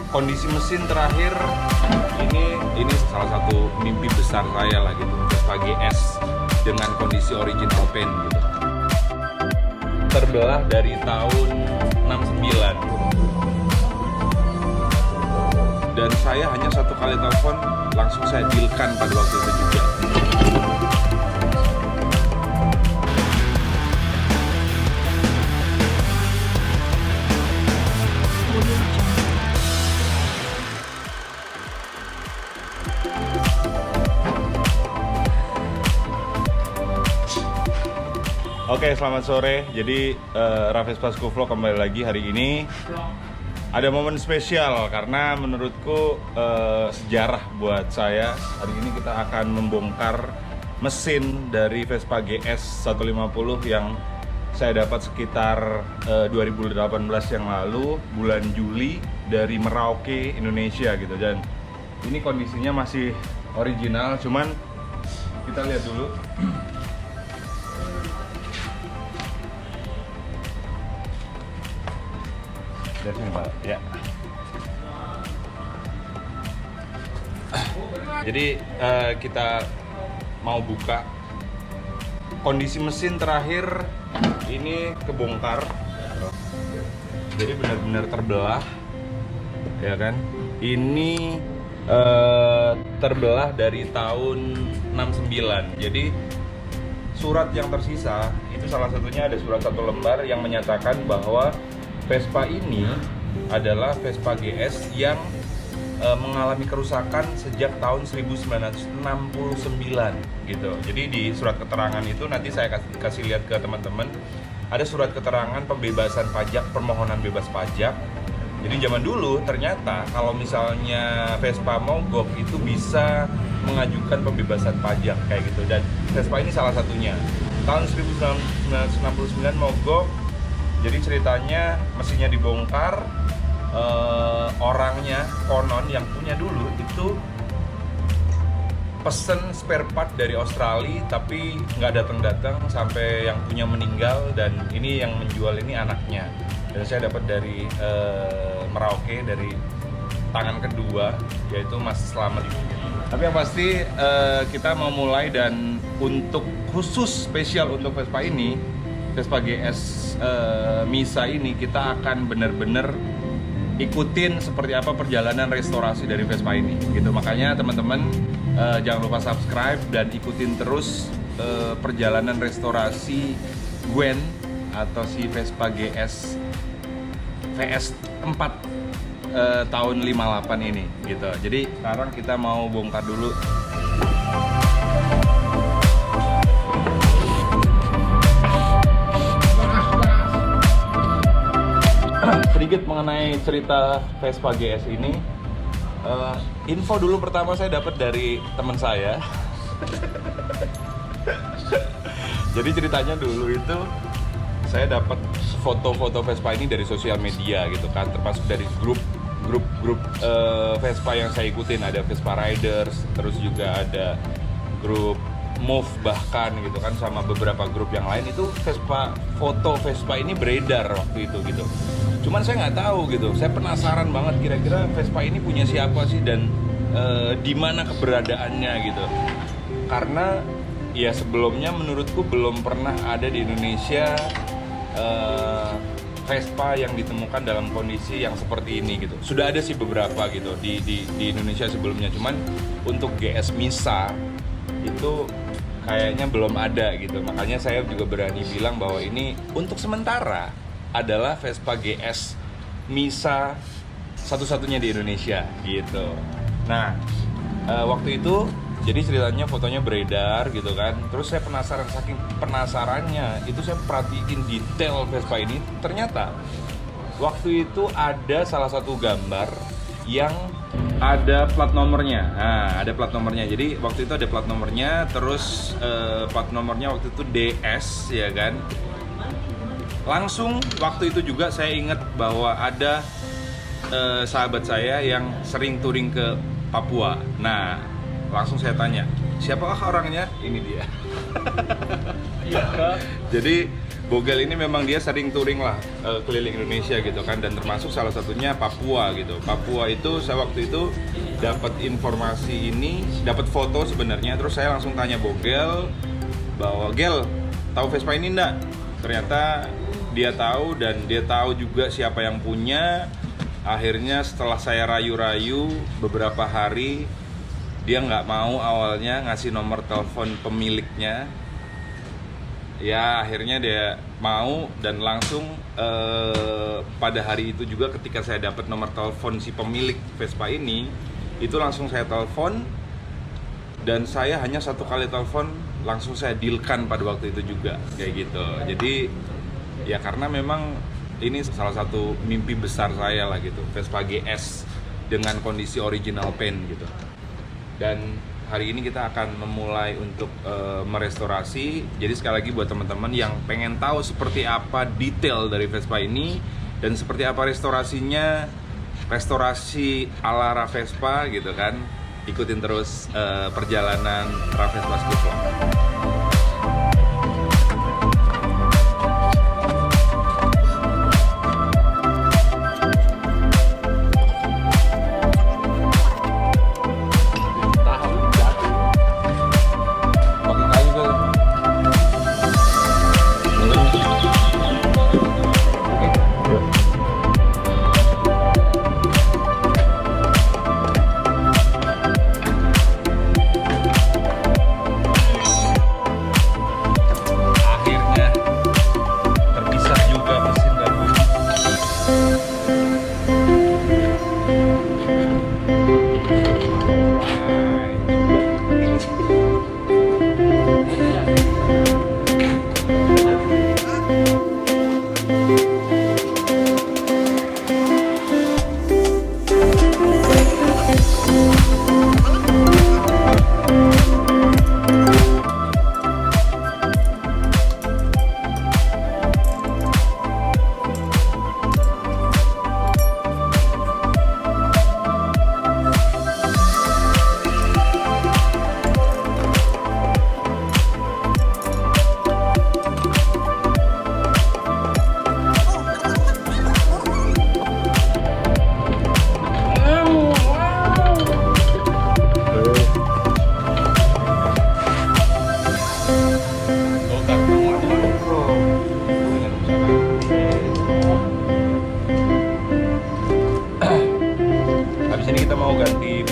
kondisi mesin terakhir ini salah satu mimpi besar saya lah gitu, Vespa GS dengan kondisi original paint gitu. Terbelah dari tahun 69 dan saya hanya satu kali telepon langsung saya dealkan pada waktu itu juga. Oke, selamat sore. Jadi Rafespa School Vlog kembali lagi hari ini. Ada momen spesial karena menurutku sejarah buat saya. Hari ini kita akan membongkar mesin dari Vespa GS 150 yang saya dapat sekitar 2018 yang lalu, bulan Juli dari Merauke, Indonesia gitu. Dan ini kondisinya masih original, cuman kita lihat dulu. Dari sini Pak, ya. Jadi kita mau buka kondisi mesin terakhir ini kebongkar. Jadi benar-benar terbelah, ya kan? Ini terbelah dari tahun 69. Jadi surat yang tersisa itu salah satunya ada surat satu lembar yang menyatakan bahwa Vespa ini adalah Vespa GS yang mengalami kerusakan sejak tahun 1969 gitu. Jadi di surat keterangan itu nanti saya kasih lihat ke teman-teman. Ada surat keterangan pembebasan pajak, permohonan bebas pajak. Jadi zaman dulu ternyata kalau misalnya Vespa mogok itu bisa mengajukan pembebasan pajak kayak gitu. Dan Vespa ini salah satunya. Tahun 1969 mogok. Jadi ceritanya mesinnya dibongkar, orangnya konon yang punya dulu itu pesen spare part dari Australia tapi nggak datang sampai yang punya meninggal, dan ini yang menjual ini anaknya. Dan saya dapat dari Merauke, dari tangan kedua, yaitu Mas Slamet. Tapi yang pasti kita mau mulai, dan untuk khusus spesial untuk Vespa ini, Vespa GS Misa ini kita akan benar-benar ikutin seperti apa perjalanan restorasi dari Vespa ini gitu. Makanya teman-teman jangan lupa subscribe dan ikutin terus perjalanan restorasi Gwen atau si Vespa GS VS4 tahun 58 ini gitu. Jadi sekarang kita mau bongkar dulu. Sedikit mengenai cerita Vespa GS ini. Info dulu pertama saya dapat dari teman saya. Jadi ceritanya dulu itu saya dapat foto-foto Vespa ini dari sosial media gitu kan, termasuk dari grup Vespa yang saya ikutin. Ada Vespa Riders, terus juga ada grup Move bahkan gitu kan, sama beberapa grup yang lain. Itu foto Vespa ini beredar waktu itu gitu. Cuman saya nggak tahu gitu, saya penasaran banget kira-kira Vespa ini punya siapa sih, dan di mana keberadaannya gitu. Karena ya sebelumnya menurutku belum pernah ada di Indonesia Vespa yang ditemukan dalam kondisi yang seperti ini gitu. Sudah ada sih beberapa gitu di Indonesia sebelumnya, cuman untuk GS Misa itu kayaknya belum ada gitu. Makanya saya juga berani bilang bahwa ini untuk sementara adalah Vespa GS Misa satu-satunya di Indonesia gitu. Nah, waktu itu jadi ceritanya fotonya beredar gitu kan. Terus saya penasaran, saking penasarannya itu saya perhatiin detail Vespa ini. Ternyata waktu itu ada salah satu gambar yang ada plat nomornya. Nah, ada plat nomornya. Jadi waktu itu ada plat nomornya, terus plat nomornya waktu itu DS ya kan. Langsung waktu itu juga saya ingat bahwa ada sahabat saya yang sering touring ke Papua. Nah, langsung saya tanya, siapakah orangnya? Ini dia. Jadi Bogel ini memang dia sering touring lah keliling Indonesia gitu kan, dan termasuk salah satunya Papua gitu. Papua itu saya waktu itu dapat informasi ini, dapat foto sebenarnya, terus saya langsung tanya Bogel bahwa Gel, tahu Vespa ini enggak? Ternyata dia tahu, dan dia tahu juga siapa yang punya. Akhirnya setelah saya rayu-rayu beberapa hari, dia nggak mau awalnya ngasih nomor telepon pemiliknya. Ya akhirnya dia mau, dan langsung pada hari itu juga ketika saya dapat nomor telepon si pemilik Vespa ini, itu langsung saya telepon, dan saya hanya satu kali telepon langsung saya dealkan pada waktu itu juga kayak gitu. Jadi ya karena memang ini salah satu mimpi besar saya lah gitu, Vespa GS dengan kondisi original paint gitu. Dan hari ini kita akan memulai untuk merestorasi. Jadi sekali lagi buat teman-teman yang pengen tahu seperti apa detail dari Vespa ini dan seperti apa restorasinya, restorasi ala Ravespa gitu kan, ikutin terus perjalanan Ravespa Speed Vlog.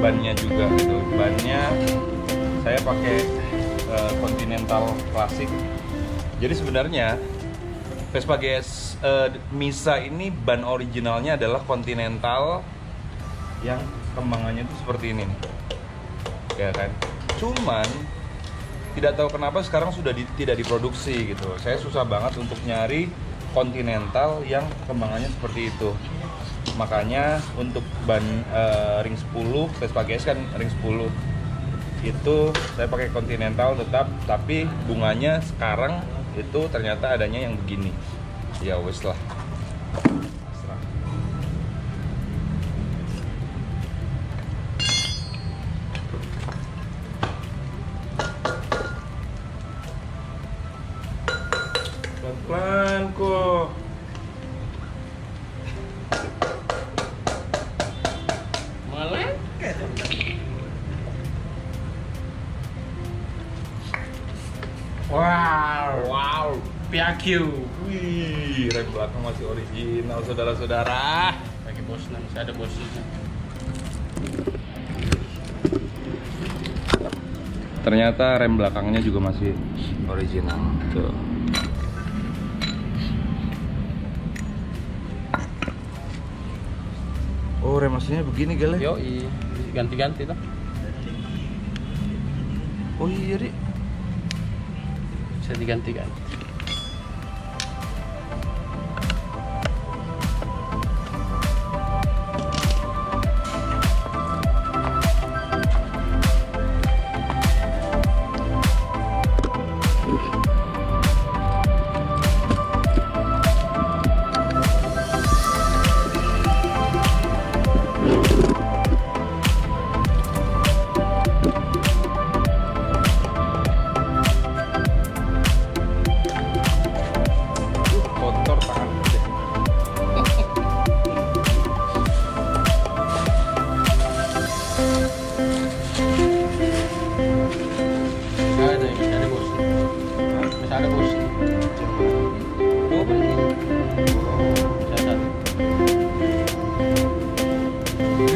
Bannya juga gitu. Bannya saya pakai Continental klasik. Jadi sebenarnya Vespa GS Misa ini ban originalnya adalah Continental yang kembangannya itu seperti ini nih. Ya kan? Cuman tidak tahu kenapa sekarang sudah tidak diproduksi gitu. Saya susah banget untuk nyari Continental yang kembangannya seperti itu. Makanya untuk ban ring 10, Vespa GS kan ring 10 itu saya pakai Continental tetap, tapi bunganya sekarang itu ternyata adanya yang begini. Ya wes lah. Pelan-pelan kok. Wow, PAQ. Wih, rem belakang masih original, saudara-saudara. Bagi bosnya, masih ada bosnya. Ternyata rem belakangnya juga masih original. Tuh. Oh, rem aslinya begini gale? Yoi, ganti-ganti lah. Oh iya, Dik. Bisa diganti-ganti.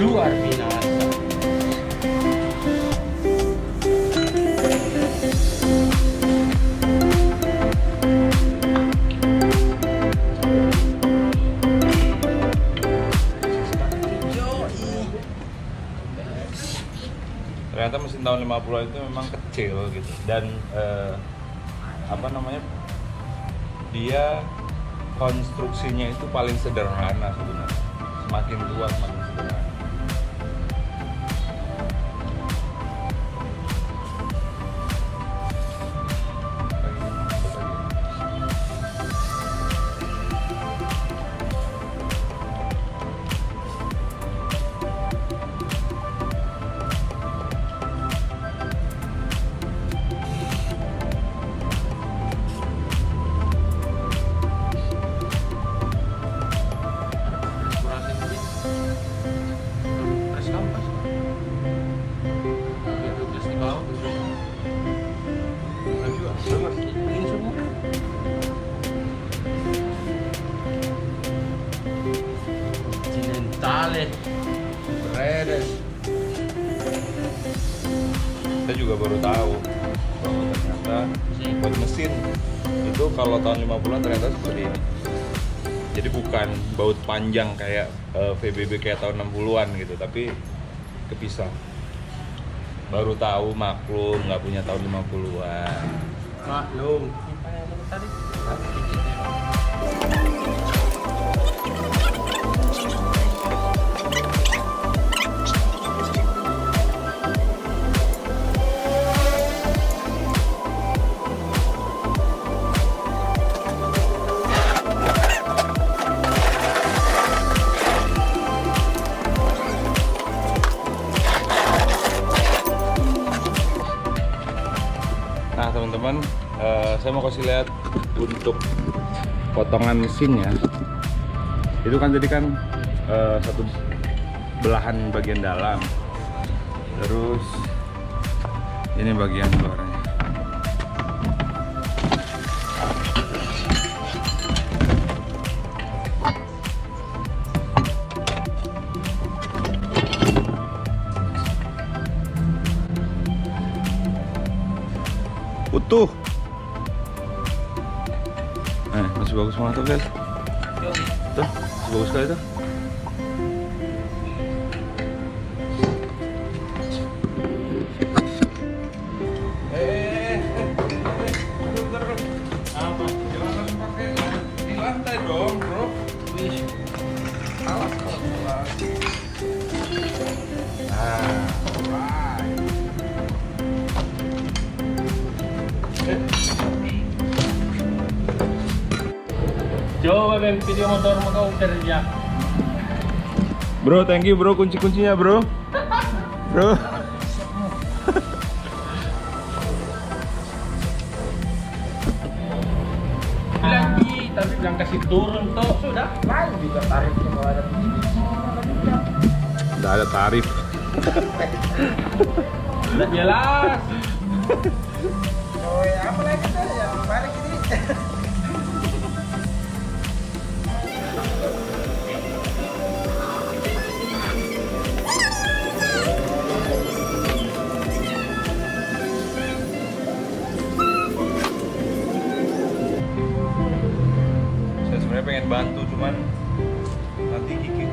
luar binasa. Ternyata mesin tahun 50-an itu memang kecil gitu dan apa namanya, dia konstruksinya itu paling sederhana sebenarnya, semakin tua semakin sederhana. Bredes. Saya juga baru tahu bahwa ternyata buat mesin itu kalau tahun 50-an ternyata seperti ini. Jadi bukan baut panjang kayak VBB kayak tahun 60-an gitu, tapi kepisah. Baru tahu, maklum, nggak punya tahun 50-an. Maklum. Nah teman-teman, saya mau kasih lihat untuk potongan mesinnya. Itu kan tadi kan satu belahan bagian dalam, terus ini bagian luarnya. Utuh. Masih bagus banget tuh guys. Tuh, masih bagus sekali tuh. Apa? Jangan pakai di lantai dong, bro. Alas. Coba Ben video motor kau kerja. Bro, thank you bro, kunci-kuncinya bro. Bro. Lagi, tapi bilang kasih turun toh sudah. Lain juga tarifnya kalau ada begini. Udah ada tarif. Udah jelas. Oh ya, apa lagi tuh yang balik ini? Saya sebenarnya pengen bantu, cuman nanti Kiki.